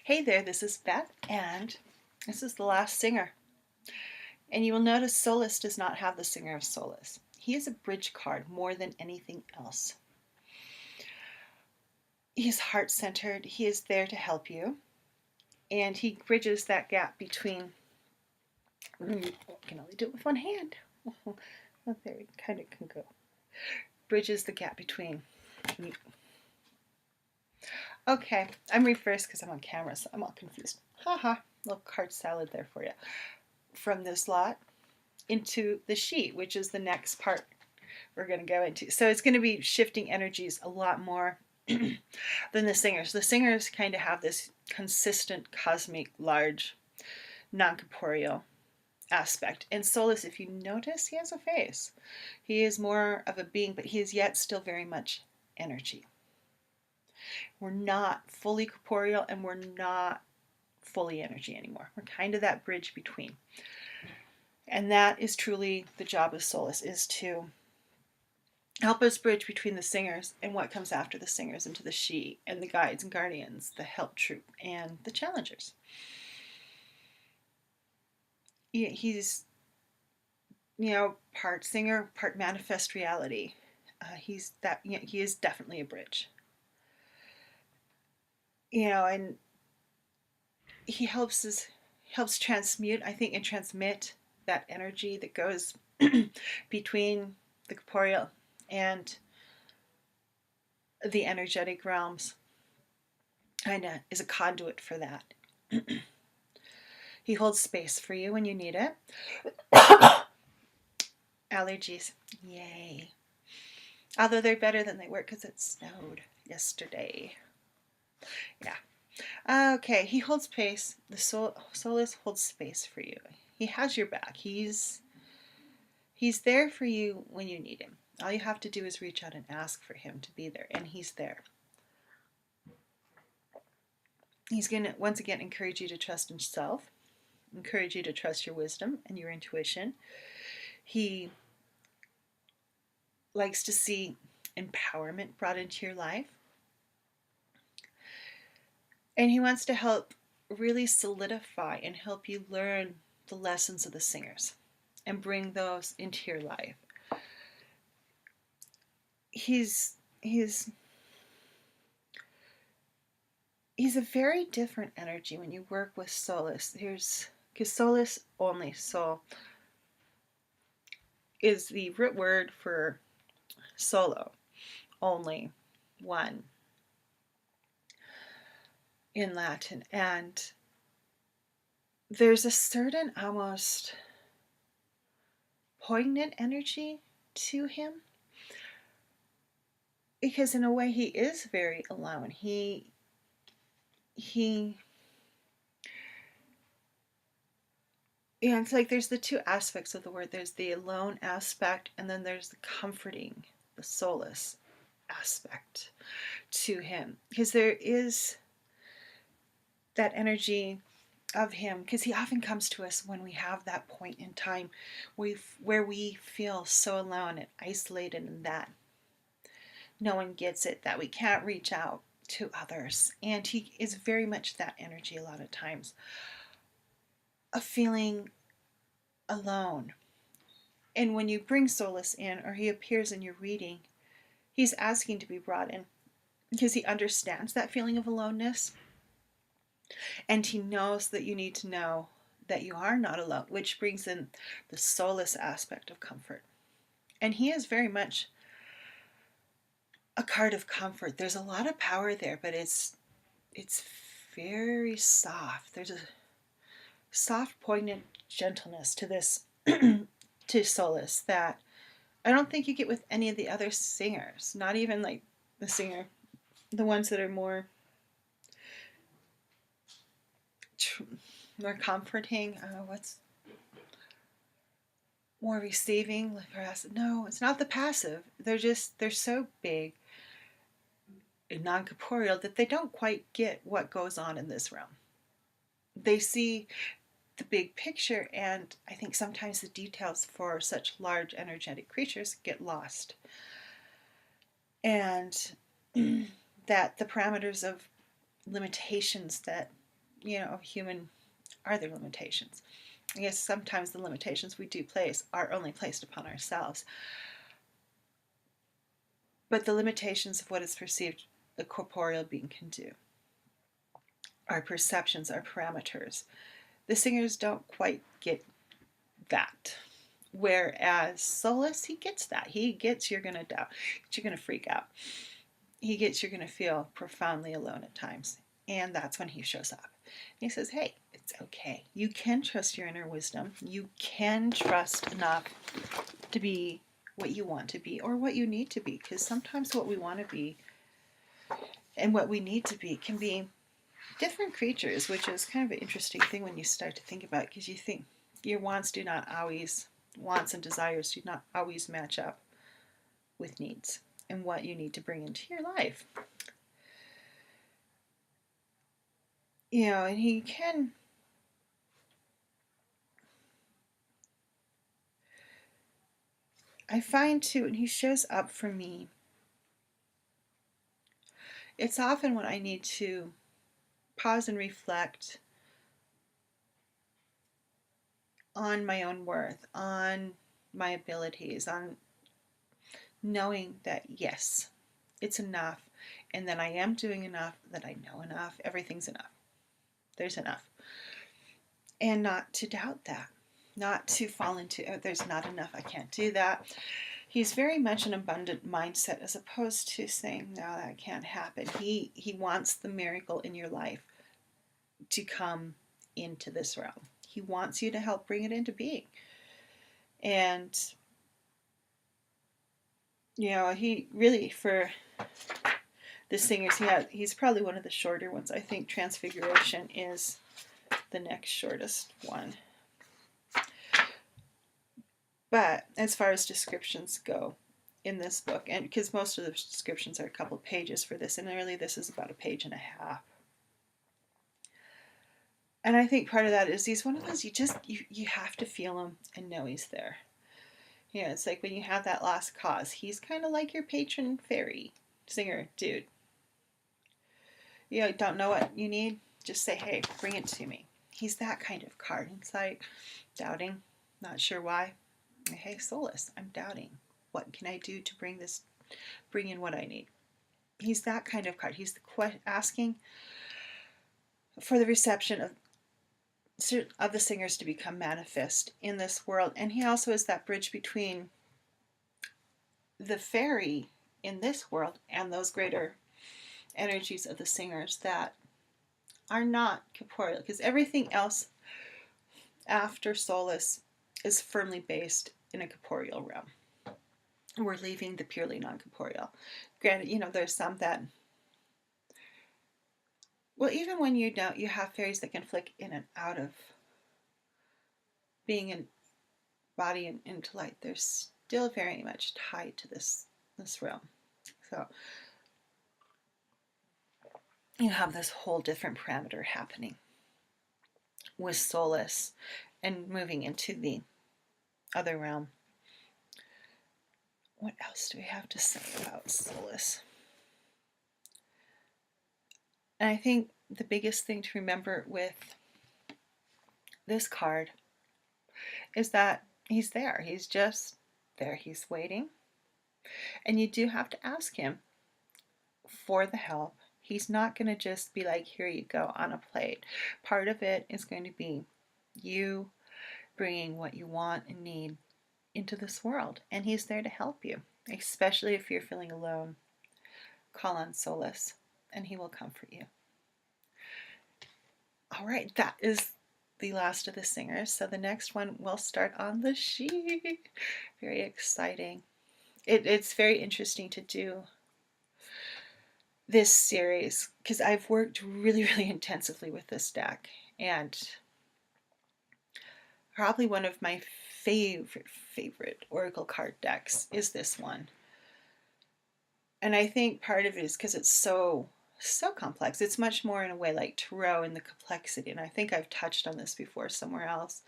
Hey there, this is Beth, and this is the last singer. And you will notice Solus does not have the singer of Solus. He is a bridge card more than anything else. He's heart-centered, he is there to help you, and he bridges that gap between, I can only do it with one hand. Well, there we kind of can go. Bridges the gap between. Okay, I'm reversed because I'm on camera, so I'm all confused. Haha, little card salad there for you. From this lot into the sheet, which is the next part we're going to go into. So it's going to be shifting energies a lot more than the singers. The singers kind of have this consistent, cosmic, large, non-corporeal aspect. And Solus, if you notice, he has a face. He is more of a being, but he is yet still very much energy. We're not fully corporeal and we're not fully energy anymore. We're kind of that bridge between. And that is truly the job of Solus, is to help us bridge between the singers and what comes after the singers into the she and the guides and guardians, the help troop, and the challengers. He's, part singer, part manifest reality. He's that. He is definitely a bridge. And he helps transmute, I think, and transmit that energy that goes between the corporeal and the energetic realms. Kind of is a conduit for that. He holds space for you when you need it. Allergies, yay. Although they're better than they were because it snowed yesterday. Yeah. Okay, he holds space. The Solus holds space for you. He has your back. He's there for you when you need him. All you have to do is reach out and ask for him to be there, and he's there. He's going to, once again, encourage you to trust himself, encourage you to trust your wisdom and your intuition. He likes to see empowerment brought into your life. And he wants to help really solidify and help you learn the lessons of the singers and bring those into your life. He's a very different energy when you work with Solus. Because Solus only, soul, is the root word for solo, only, one, in Latin. And there's a certain almost poignant energy to him, because in a way he is very alone. It's like there's the two aspects of the word. There's the alone aspect, and then there's the comforting, the Solus aspect to him. Because there is that energy of him, because he often comes to us when we have that point in time where we feel so alone and isolated, and that no one gets it, that we can't reach out to others. And he is very much that energy a lot of times, of feeling alone. And when you bring Solus in, or he appears in your reading, he's asking to be brought in because he understands that feeling of aloneness. And he knows that you need to know that you are not alone, which brings in the Solus aspect of comfort. And he is very much a card of comfort. There's a lot of power there, but it's very soft. There's a soft, poignant gentleness to this, to Solus, that I don't think you get with any of the other singers. Not even like the ones that are more comforting. What's more receiving? No, it's not the passive. They're so big and non-corporeal that they don't quite get what goes on in this realm. They see the big picture, and I think sometimes the details for such large energetic creatures get lost. And that the parameters of limitations that human are their limitations. I guess sometimes the limitations we do place are only placed upon ourselves. But the limitations of what is perceived a corporeal being can do, our perceptions, our parameters, the singers don't quite get that. Whereas Solus, he gets that. He gets you're going to doubt, you're going to freak out. He gets you're going to feel profoundly alone at times. And that's when he shows up. And he says, hey, it's okay. You can trust your inner wisdom. You can trust enough to be what you want to be or what you need to be. Because sometimes what we want to be and what we need to be can be different creatures, which is kind of an interesting thing when you start to think about it, because you think your wants and desires do not always match up with needs and what you need to bring into your life. And he can I find too, and he shows up for me, it's often when I need to pause and reflect on my own worth, on my abilities, on knowing that yes, it's enough, and that I am doing enough, that I know enough, everything's enough. There's enough. And not to doubt that, not to fall into, oh, there's not enough, I can't do that. He's very much an abundant mindset as opposed to saying, no, that can't happen. He wants the miracle in your life to come into this realm. He wants you to help bring it into being. And, he really, for the singers, he's probably one of the shorter ones. I think Transfiguration is the next shortest one. But as far as descriptions go in this book, and because most of the descriptions are a couple pages for this, and really this is about a page and a half. And I think part of that is he's one of those, you have to feel him and know he's there. It's like when you have that lost cause, he's kind of like your patron fairy singer dude. Don't know what you need, just say, hey, bring it to me. He's that kind of card. It's like doubting, not sure why. Hey, Solus, I'm doubting. What can I do to bring in what I need? He's that kind of card. He's asking for the reception of the singers to become manifest in this world. And he also is that bridge between the fairy in this world and those greater energies of the singers that are not corporeal, because everything else after Solus is firmly based in a corporeal realm. We're leaving the purely non-corporeal. Granted, there's some that, well, even when you have fairies that can flick in and out of being in body and intellect. They're still very much tied to this realm. So you have this whole different parameter happening with Solus and moving into the other realm. What else do we have to say about Solus? And I think the biggest thing to remember with this card is that he's there. He's just there. He's waiting. And you do have to ask him for the help. He's not going to just be like, here you go on a plate. Part of it is going to be you bringing what you want and need into this world. And he's there to help you, especially if you're feeling alone. Call on Solus and he will comfort you. All right, that is the last of the singers. So the next one will start on the sheet. Very exciting. It's very interesting to do this series because I've worked really, really intensively with this deck, and probably one of my favorite Oracle card decks is this one. And I think part of it is because it's so complex. It's much more in a way like Tarot in the complexity, and I think I've touched on this before somewhere else,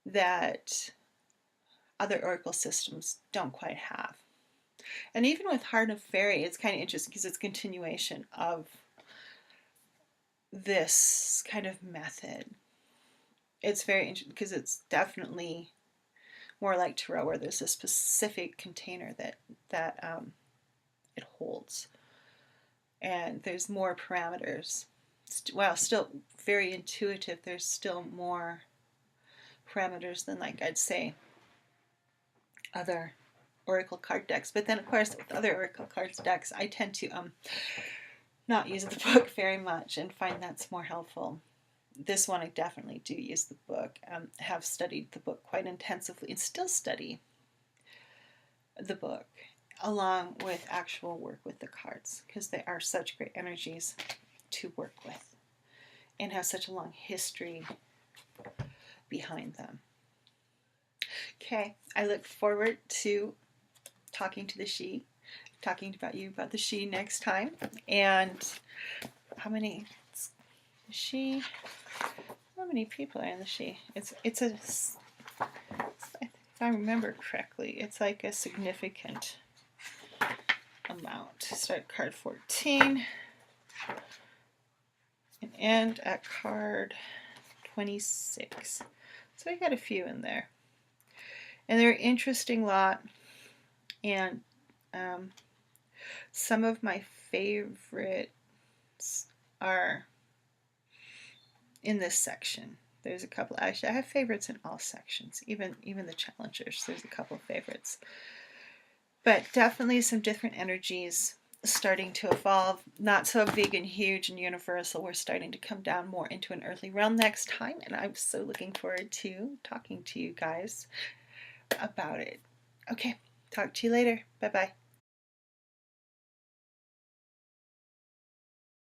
that other Oracle systems don't quite have. And even with Heart of Faery, it's kind of interesting because it's a continuation of this kind of method. It's very interesting because it's definitely more like tarot, where there's a specific container that it holds, and there's more parameters. While still very intuitive, there's still more parameters than, like, I'd say, other oracle card decks. But then, of course, with other oracle cards decks, I tend to not use the book very much and find that's more helpful. This one, I definitely do use the book. Have studied the book quite intensively and still study the book along with actual work with the cards, because they are such great energies to work with and have such a long history behind them. Okay, I look forward to talking to the she, talking about you about the she next time. And how many people are in the she? It's a, if I remember correctly, it's like a significant amount. Start card 14 and end at card 26. So I got a few in there, and they're an interesting lot. And some of my favorites are in this section. There's a couple. Actually, I have favorites in all sections, even the challengers. There's a couple of favorites, but definitely some different energies starting to evolve. Not so big and huge and universal. We're starting to come down more into an earthly realm next time, and I'm so looking forward to talking to you guys about it. Okay, talk to you later. Bye-bye.